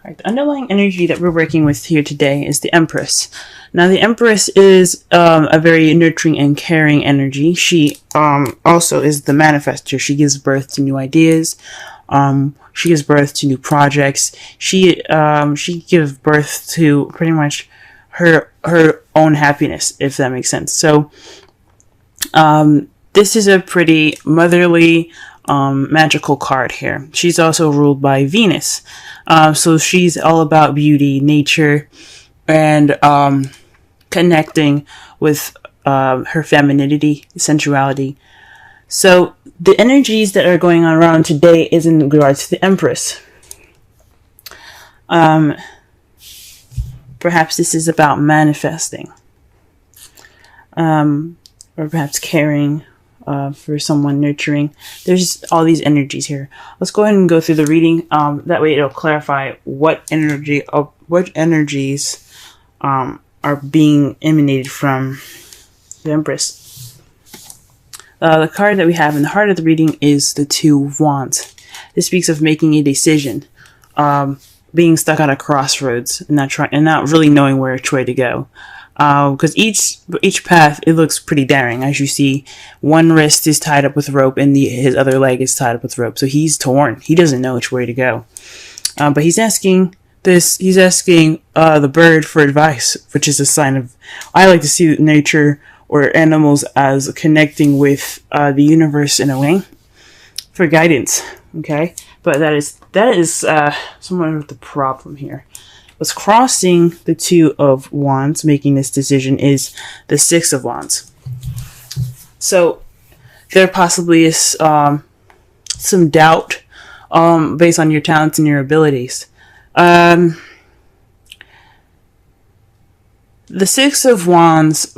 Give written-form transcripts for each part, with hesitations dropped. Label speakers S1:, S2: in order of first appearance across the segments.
S1: Right, the underlying energy that we're working with here today is the Empress. Now, the Empress is a very nurturing and caring energy. She also is the manifester. She gives birth to new ideas. She gives birth to new projects. She gives birth to pretty much her own happiness, if that makes sense. So, this is a pretty motherly, magical card here. She's also ruled by Venus. So she's all about beauty, nature, and connecting with her femininity, sensuality. So the energies that are going on around today is in regards to the Empress. Perhaps this is about manifesting, or perhaps caring for someone, nurturing. There's all these energies here. Let's go ahead and go through the reading. That way it'll clarify what energies are being emanated from the Empress. The card that we have in the heart of the reading is the Two of Wands. This speaks of making a decision, being stuck at a crossroads and not really knowing which way to go. Because each path, it looks pretty daring. As you see, one wrist is tied up with rope and his other leg is tied up with rope. So he's torn. He doesn't know which way to go. But he's asking the bird for advice, which is a sign of, I like to see nature or animals as connecting with the universe in a way for guidance. Okay. But that is somewhat of the problem here. What's crossing the Two of Wands, making this decision, is the Six of Wands. So there possibly is some doubt based on your talents and your abilities. The Six of Wands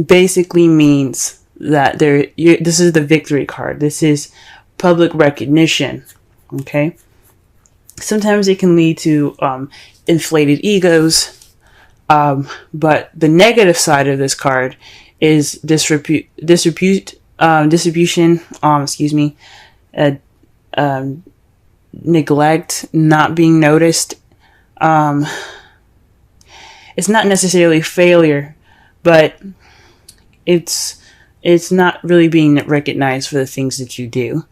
S1: basically means that this is the victory card. This is public recognition. Okay. Sometimes it can lead to inflated egos, but the negative side of this card is distribution. Neglect, not being noticed. It's not necessarily failure, but it's not really being recognized for the things that you do.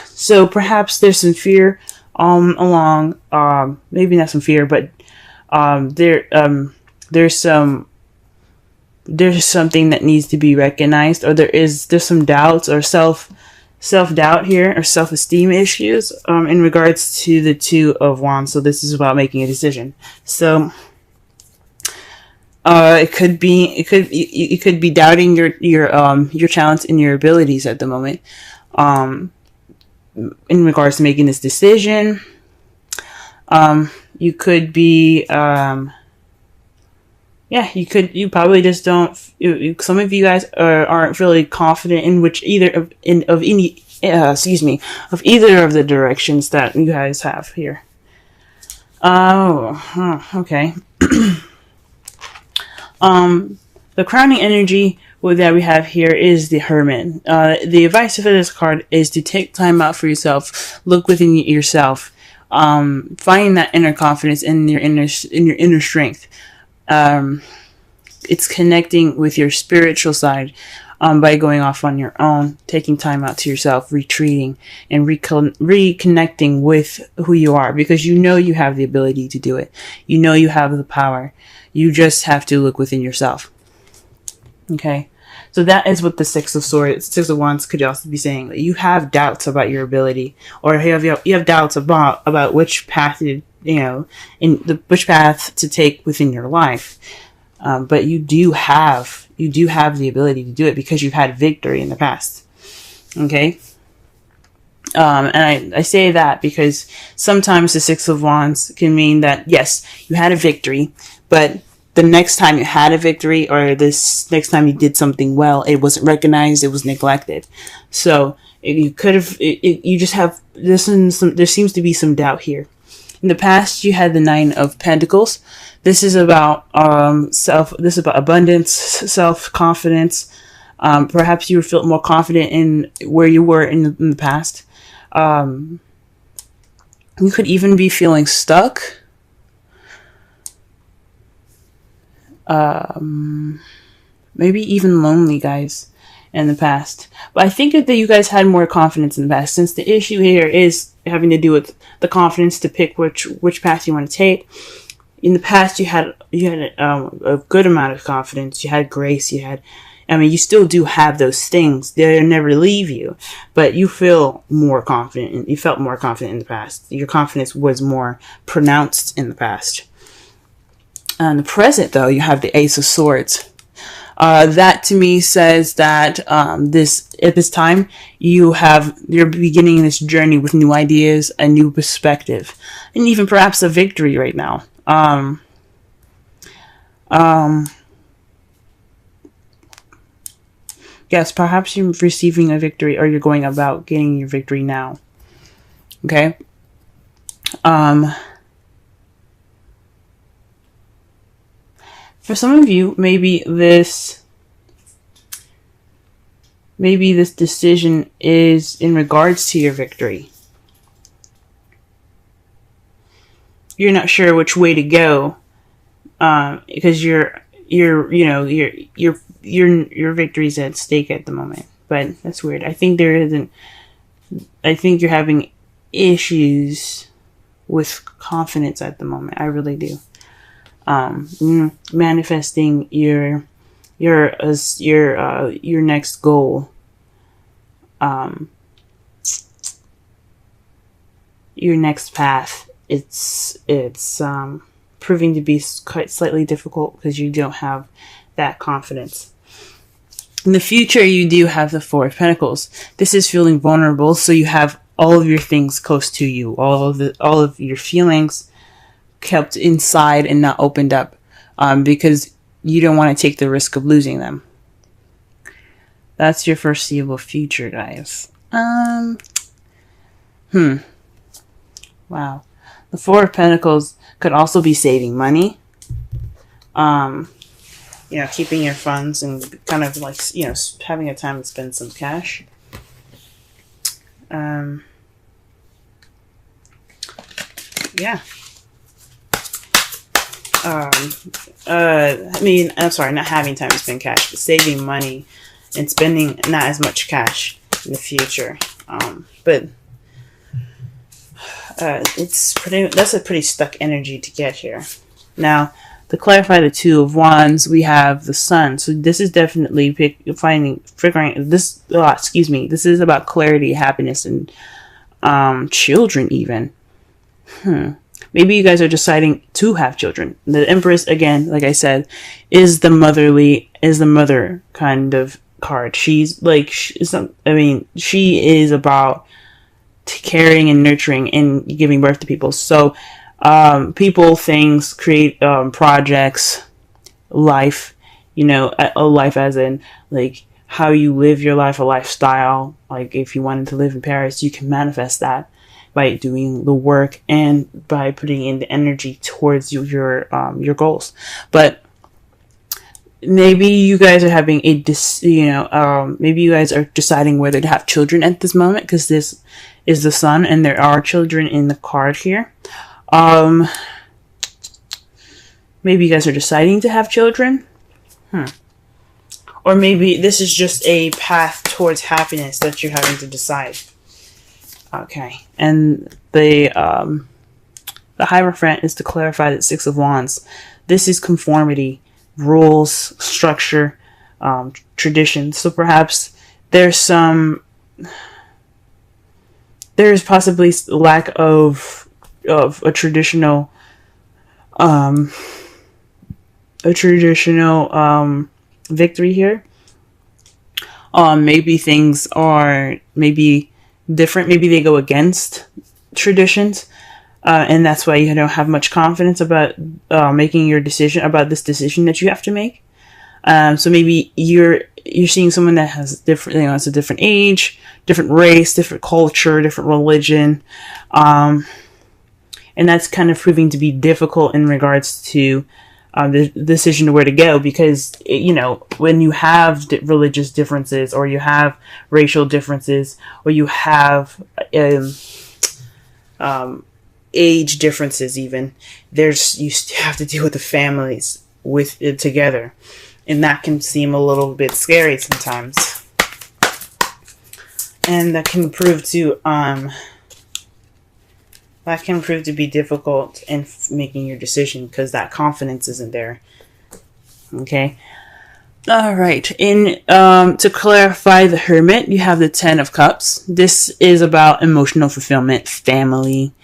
S1: So perhaps there's some fear. Maybe not some fear, but there's something that needs to be recognized, or there's some doubts or self-doubt here, or self-esteem issues in regards to the Two of Wands. So this is about making a decision. So it could be doubting your talents and your abilities at the moment. In regards to making this decision, you could be, you probably just don't, some of you guys aren't really confident in either of either of the directions that you guys have here. Okay. The crowning energy that we have here is the Hermit. The advice for this card is to take time out for yourself, look within yourself, find that inner confidence in your inner strength. It's connecting with your spiritual side by going off on your own, taking time out to yourself, retreating, and reconnecting with who you are, because you know you have the ability to do it. You know you have the power. You just have to look within yourself. Okay, so that is what the Six of Wands could also be saying. That you have doubts about your ability, or you have doubts about which path which path to take within your life. But you do have the ability to do it because you've had victory in the past. Okay, and I say that because sometimes the Six of Wands can mean that yes, you had a victory, but the next time you had a victory, or this next time you did something well, it wasn't recognized, it was neglected. So you could have, you just have, there seems to be some doubt here. In the past, you had the Nine of Pentacles. This is about this is about abundance, self-confidence. Perhaps you felt more confident in where you were in the past. You could even be feeling stuck. Maybe even lonely, guys, in the past. But I think that you guys had more confidence in the past, since the issue here is having to do with the confidence to pick which path you want to take. In the past, you had a good amount of confidence. You had grace. You still do have those things. They'll never leave you, but you feel more confident. You felt more confident in the past. Your confidence was more pronounced in the past. In the present, though, you have the Ace of Swords. That to me says that at this time you're beginning this journey with new ideas, a new perspective, and even perhaps a victory right now. Yes, perhaps you're receiving a victory, or you're going about getting your victory now. Okay. For some of you, maybe this decision is in regards to your victory. You're not sure which way to go, because your victory's at stake at the moment. But that's weird. I think you're having issues with confidence at the moment. I really do. Manifesting your next goal, your next path. It's proving to be quite slightly difficult because you don't have that confidence. In the future, you do have the Four of Pentacles. This is feeling vulnerable, so you have all of your things close to you, all of your feelings kept inside and not opened up, because you don't want to take the risk of losing them. That's your foreseeable future, guys. Wow. The Four of Pentacles could also be saving money. Keeping your funds and kind of like, having a time to spend some cash. Yeah. I'm sorry, not having time to spend cash, but saving money and spending not as much cash in the future. That's a pretty stuck energy to get here. Now, to clarify the Two of Wands, we have the Sun. So this is definitely figuring this. This is about clarity, happiness, and children even. Maybe you guys are deciding to have children. The Empress, again, like I said, is the mother kind of card. She is about caring and nurturing and giving birth to people. So, people, things, create, projects, life, a life as in, like, how you live your life, a lifestyle. Like, if you wanted to live in Paris, you can manifest that by doing the work and by putting in the energy towards your goals. But maybe you guys are having maybe you guys are deciding whether to have children at this moment, because this is the Sun and there are children in the card here. Maybe you guys are deciding to have children. Or maybe this is just a path towards happiness that you're having to decide. Okay. And the Hierophant is to clarify that Six of Wands. This is conformity, rules, structure, tradition. So perhaps there's possibly lack of a traditional victory here. Maybe things are different. Maybe they go against traditions, and that's why you don't have much confidence about making your decision about this decision that you have to make. So maybe you're seeing someone that has different, it's a different age, different race, different culture, different religion, and that's kind of proving to be difficult in regards to the decision to where to go, because when you have religious differences, or you have racial differences, or you have age differences. Even you have to deal with the families with it together, and that can seem a little bit scary sometimes, and that can prove to be difficult in making your decision because that confidence isn't there. Okay. All right. To clarify the Hermit, you have the Ten of Cups. This is about emotional fulfillment, family.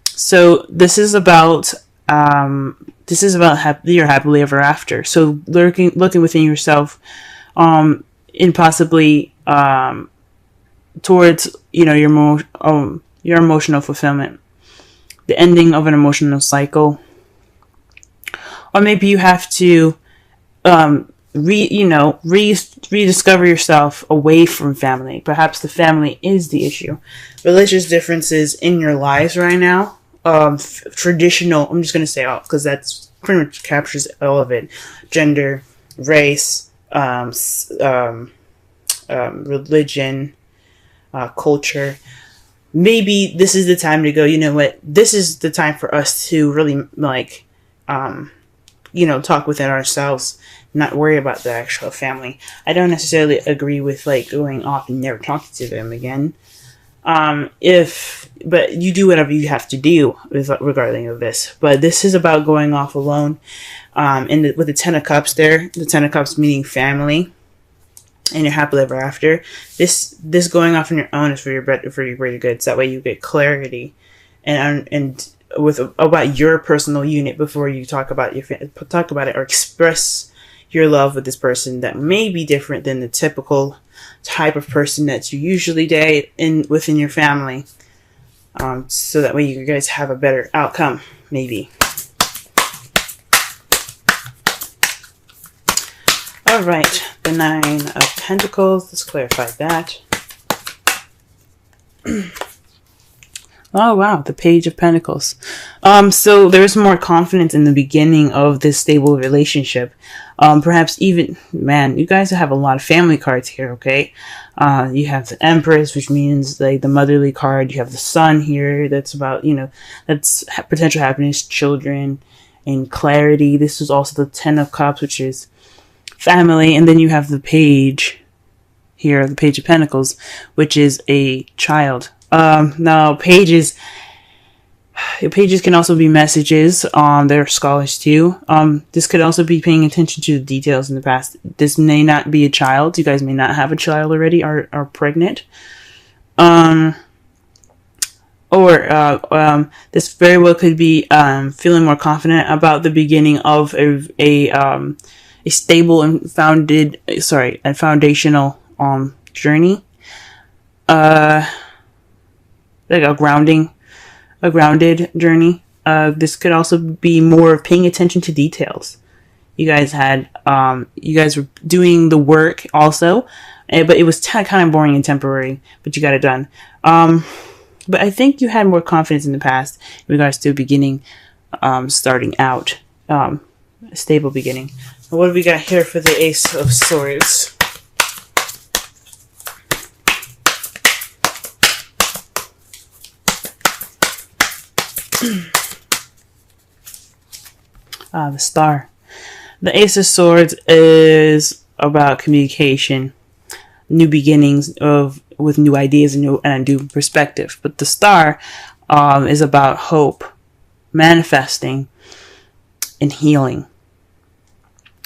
S1: So this is about your happily ever after. So looking within yourself, and possibly towards your emotional fulfillment, the ending of an emotional cycle, or maybe you have to rediscover yourself away from family. Perhaps the family is the issue. Religious differences in your lives right now. Traditional. I'm just gonna say all because that's pretty much captures all of it. Gender, race, religion, culture. Maybe this is the time to go. You know what? This is the time for us to really talk within ourselves, not worry about the actual family. I don't necessarily agree with going off and never talking to them again. But you do whatever you have to do regarding of this. But this is about going off alone. With the Ten of Cups there, the Ten of Cups meaning family, and you're happily ever after. This going off on your own is for your greater good. So that way you get clarity and about your personal unit before you talk about it or express your love with this person that may be different than the typical type of person that you usually date within your family. So that way you guys have a better outcome, maybe. All right, the Nine of Pentacles. Let's clarify that. Oh, wow. The Page of Pentacles. So there's more confidence in the beginning of this stable relationship. Perhaps even, man, you guys have a lot of family cards here, okay? You have the Empress, which means the motherly card. You have the Sun here. That's about, that's potential happiness, children, and clarity. This is also the Ten of Cups, which is family. And then you have the Page here, the Page of Pentacles, which is a child. Now pages can also be messages. They're scholars too. This could also be paying attention to the details in the past. This may not be a child. You guys may not have a child already or are pregnant. This very well could be feeling more confident about the beginning of a stable and foundational journey. Like a grounded journey. This could also be more of paying attention to details. You guys were doing the work also, but it was kind of boring and temporary, but you got it done. But I think you had more confidence in the past in regards to beginning, starting out, a stable beginning. What do we got here for the Ace of Swords? The Star. The Ace of Swords is about communication, new beginnings with new ideas and a new perspective. But the Star is about hope, manifesting, and healing.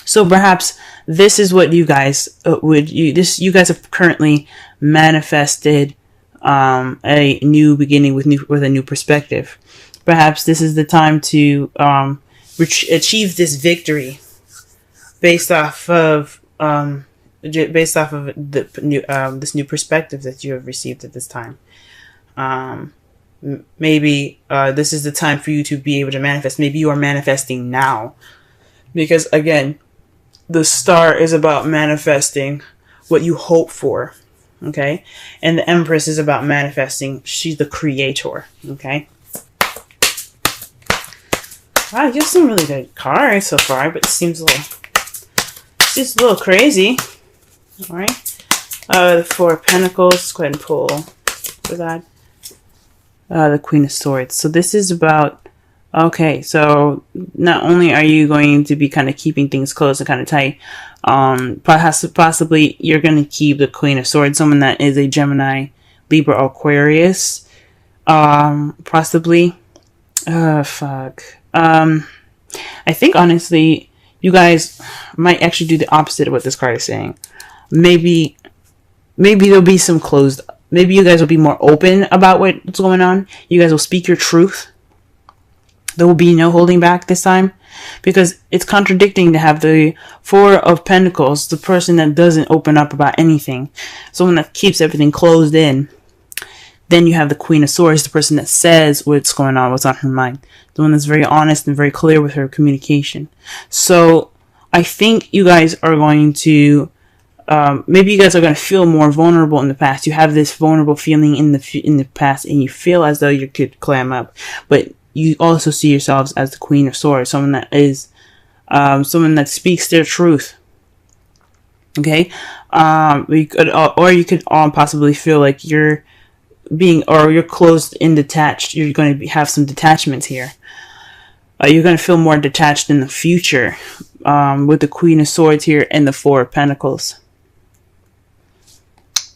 S1: So perhaps this is what you guys you guys have currently manifested a new beginning with a new perspective. Perhaps this is the time to achieve this victory based off of the new this new perspective that you have received at this time. Maybe this is the time for you to be able to manifest. Maybe you are manifesting now, because again, the Star is about manifesting what you hope for. Okay, and the Empress is about manifesting. She's the creator. Okay. Wow, you have some really good cards so far, but it seems just a little crazy. All right. The Four of Pentacles. Let's go ahead and pull for that. The Queen of Swords. So this is about, okay, so not only are you going to be kind of keeping things close and kind of tight, possibly you're going to keep the Queen of Swords, someone that is a Gemini, Libra, Aquarius, possibly. I think honestly, you guys might actually do the opposite of what this card is saying. Maybe there'll be some closed. Maybe you guys will be more open about what's going on. You guys will speak your truth. There will be no holding back this time, because it's contradicting to have the Four of Pentacles, the person that doesn't open up about anything, someone that keeps everything closed in. Then you have the Queen of Swords, the person that says what's going on, what's on her mind, the one that's very honest and very clear with her communication. So I think you guys are going to, maybe you guys are going to feel more vulnerable in the past. You have this vulnerable feeling in the past, and you feel as though you could clam up, but you also see yourselves as the Queen of Swords, someone that is, someone that speaks their truth. Okay, you could possibly feel like you're closed and detached. You're going to have some detachments here. You're going to feel more detached in the future, with the Queen of Swords here and the Four of Pentacles.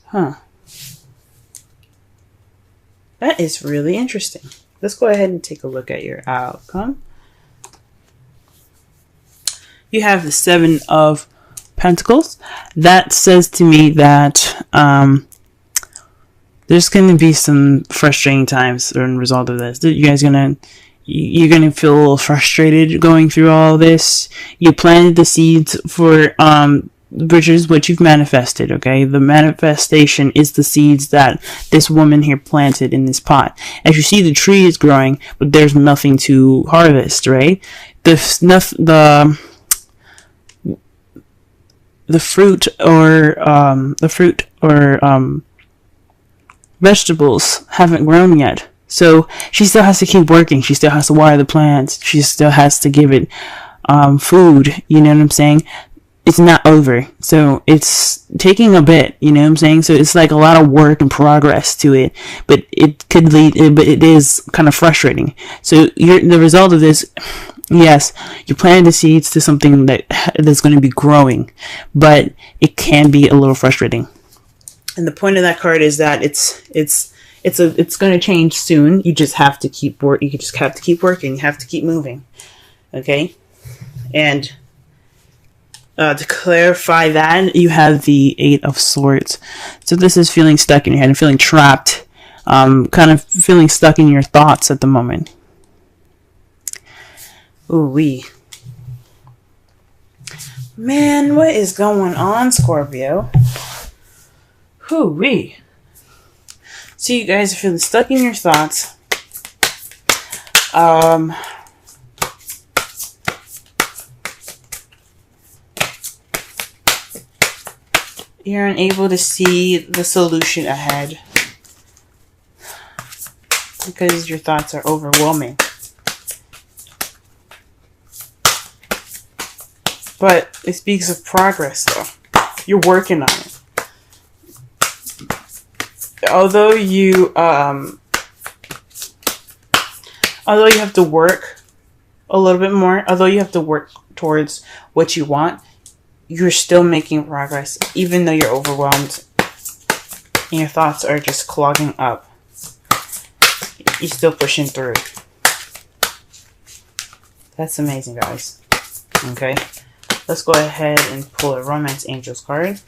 S1: Huh. That is really interesting. Let's go ahead and take a look at your outcome. You have the Seven of Pentacles. That says to me that there's going to be some frustrating times as a result of this. You're gonna feel a little frustrated going through all this. You planted the seeds for which is what you've manifested, okay? The manifestation is the seeds that this woman here planted in this pot. As you see, the tree is growing, but there's nothing to harvest, right? The fruit or vegetables haven't grown yet. So she still has to keep working. She still has to water the plants. She still has to give it food. You know what I'm saying? It's not over. So it's taking a bit. You know what I'm saying? So it's like a lot of work and progress to it. But it is kind of frustrating. So the result of this, yes, you plant the seeds to something that's going to be growing. But it can be a little frustrating. And the point of that card is that it's going to change soon. You just have to keep working. You just have to keep working. You have to keep moving. Okay? And to clarify that, you have the Eight of Swords. So this is feeling stuck in your head and feeling trapped. Kind of feeling stuck in your thoughts at the moment. Ooh-wee. Man, what is going on, Scorpio? Hoo-wee. So you guys are feeling stuck in your thoughts. You're unable to see the solution ahead because your thoughts are overwhelming. But it speaks of progress, though. You're working on it. Although you have to work a little bit more, although you have to work towards what you want, you're still making progress, even though you're overwhelmed and your thoughts are just clogging up. You're still pushing through. That's amazing, guys. Okay, let's go ahead and pull a Romance Angels card.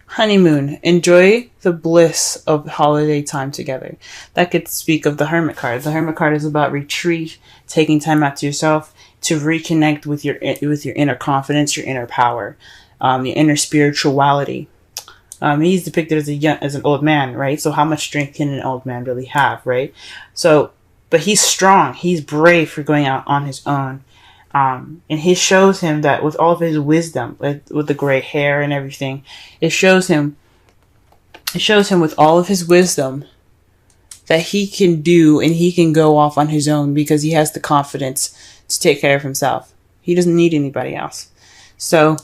S1: Honeymoon. Enjoy the bliss of holiday time together. That could speak of the Hermit card. The Hermit card is about retreat, taking time out to yourself to reconnect with your inner confidence, your inner power, your inner spirituality. He's depicted as an old man, right? So how much strength can an old man really have, right? So, but he's strong. He's brave for going out on his own. And he shows him that with all of his wisdom, with the gray hair and everything, it shows him with all of his wisdom that he can do and he can go off on his own because he has the confidence to take care of himself. He doesn't need anybody else. So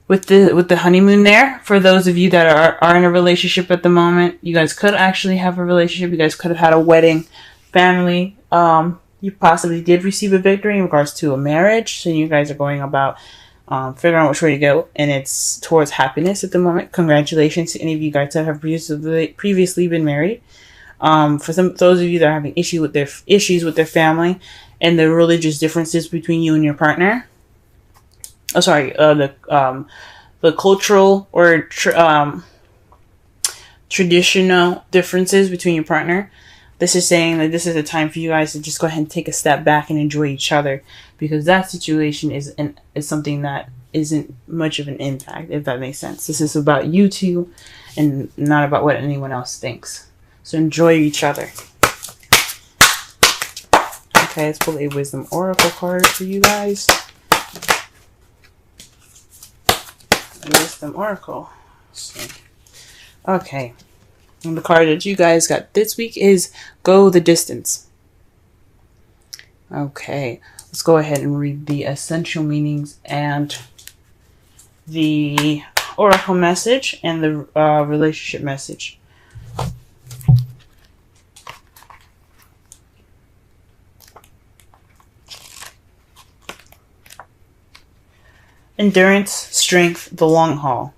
S1: with the honeymoon there, for those of you that are in a relationship at the moment, you guys could actually have a relationship. You guys could have had a wedding, family. You possibly did receive a victory in regards to a marriage. So you guys are going about figuring out which way to go, and it's towards happiness at the moment. Congratulations to any of you guys that have previously been married. For those of you that are having issues with their family and the religious differences between you and your partner. Oh, sorry, the cultural or traditional differences between your partner. This is saying that this is a time for you guys to just go ahead and take a step back and enjoy each other, because that situation is something that isn't much of an impact, if that makes sense. This is about you two and not about what anyone else thinks. So enjoy each other. Okay, let's pull a Wisdom Oracle card for you guys. Wisdom Oracle. Okay. And the card that you guys got this week is Go the Distance. Okay. Let's go ahead and read the essential meanings and the oracle message and the relationship message. Endurance, strength, the long haul.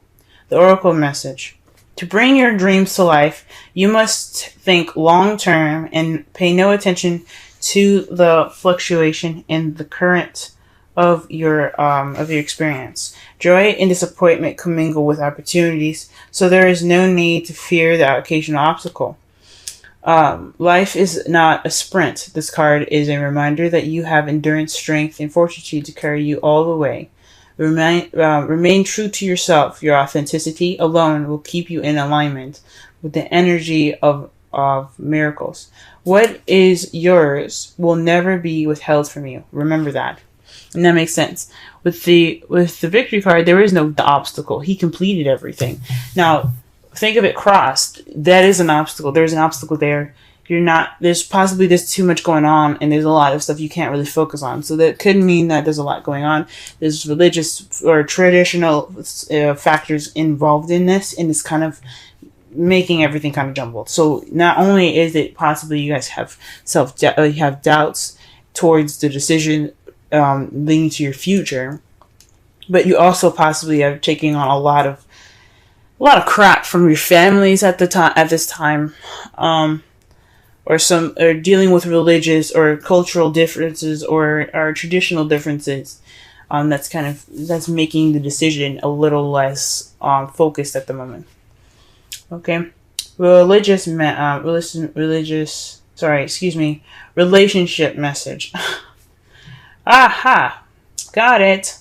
S1: The oracle message. To bring your dreams to life, you must think long term and pay no attention to the fluctuation in the current of your experience. Joy and disappointment commingle with opportunities, so there is no need to fear the occasional obstacle. Life is not a sprint. This card is a reminder that you have endurance, strength, and fortitude to carry you all the way. Remain true to yourself. Your authenticity alone will keep you in alignment with the energy of miracles. What is yours will never be withheld from you. Remember that. And that makes sense. With the victory card, there is no obstacle. He completed everything. Now, think of it crossed. That is an obstacle. There's an obstacle there. There's too much going on, and there's a lot of stuff you can't really focus on. So that could mean that there's a lot going on. There's religious or traditional factors involved in this, and it's kind of making everything kind of jumbled. So not only is it possibly you guys have have doubts towards the decision leading to your future, but you also possibly are taking on a lot of crap from your families at this time. Or dealing with religious or cultural differences or traditional differences, that's making the decision a little less focused at the moment. Okay, relationship message. Aha, got it.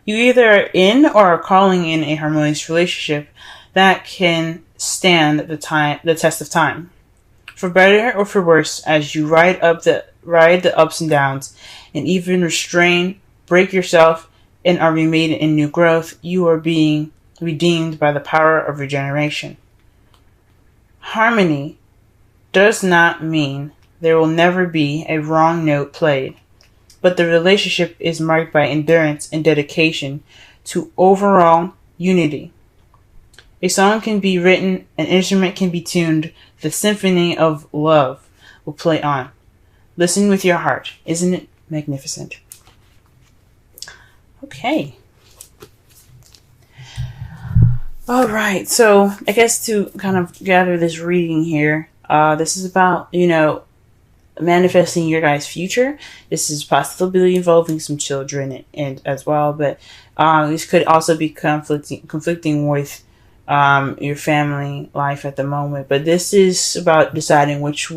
S1: You either are in or are calling in a harmonious relationship that can stand the test of time. For better or for worse, as you ride the ups and downs, and even break yourself, and are remade in new growth, you are being redeemed by the power of regeneration. Harmony does not mean there will never be a wrong note played, but the relationship is marked by endurance and dedication to overall unity. A song can be written, an instrument can be tuned, the symphony of love will play on. Listen with your heart. Isn't it magnificent? Okay. All right. So I guess to kind of gather this reading here, this is about, manifesting your guys' future. This is possibly involving some children and as well, but this could also be conflicting with your family life at the moment. But this is about deciding which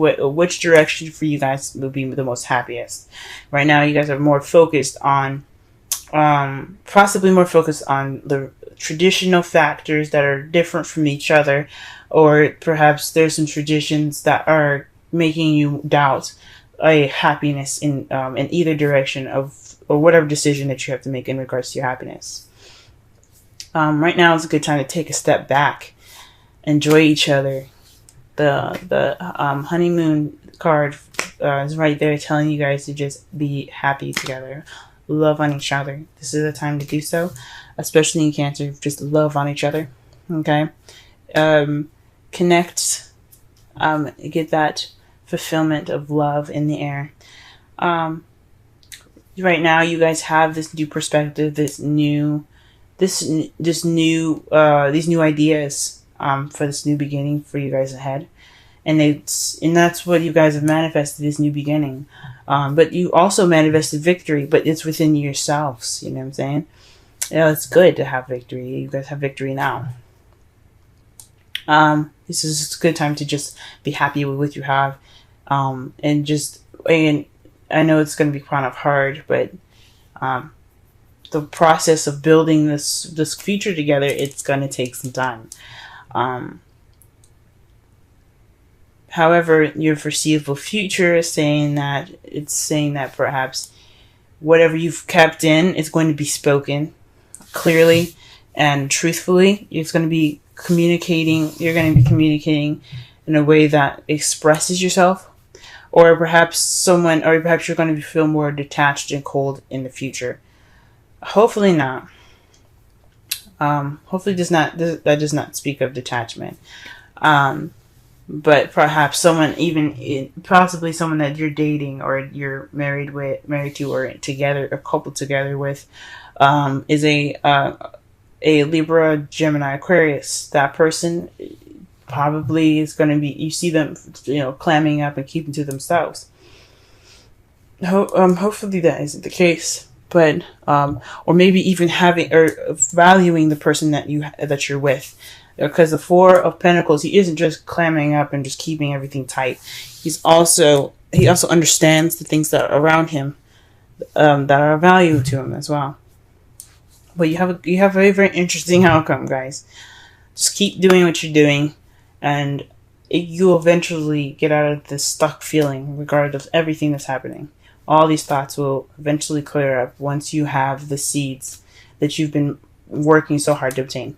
S1: direction for you guys will be the most happiest. Right now, you guys are more focused on, possibly more focused on the traditional factors that are different from each other, or perhaps there's some traditions that are making you doubt a happiness in either direction or whatever decision that you have to make in regards to your happiness. Right now is a good time to take a step back, enjoy each other. The honeymoon card is right there telling you guys to just be happy together. love on each other. This is the time to do so, especially in Cancer. Just love on each other. Okay, connect. Get that fulfillment of love in the air. Right now, you guys have this new perspective, these new ideas for this new beginning for you guys ahead, and that's what you guys have manifested, this new beginning. But you also manifested victory, but it's within yourselves. You know what I'm saying? Yeah, it's good to have victory. You guys have victory now. This is a good time to just be happy with what you have, and I know it's going to be kind of hard, but the process of building this future together, it's going to take some time. However, your foreseeable future is saying that perhaps whatever you've kept in is going to be spoken clearly and truthfully. It's going to be communicating. You're going to be communicating in a way that expresses yourself. Or perhaps you're going to feel more detached and cold in the future. Hopefully not. Hopefully that does not speak of detachment. But perhaps possibly someone that you're dating or you're married to, or together, or coupled together with, is a Libra, Gemini, Aquarius. That person probably is going to be, you see them, clamming up and keeping to themselves. Hopefully that isn't the case, but or maybe even having or valuing the person that you're with, because the Four of Pentacles, he isn't just clamming up and just keeping everything tight. He also understands the things that are around him, that are of value to him as well. But you have a very, very interesting outcome, guys. Just keep doing what you're doing, and you'll eventually get out of this stuck feeling, regardless of everything that's happening. All these thoughts will eventually clear up once you have the seeds that you've been working so hard to obtain.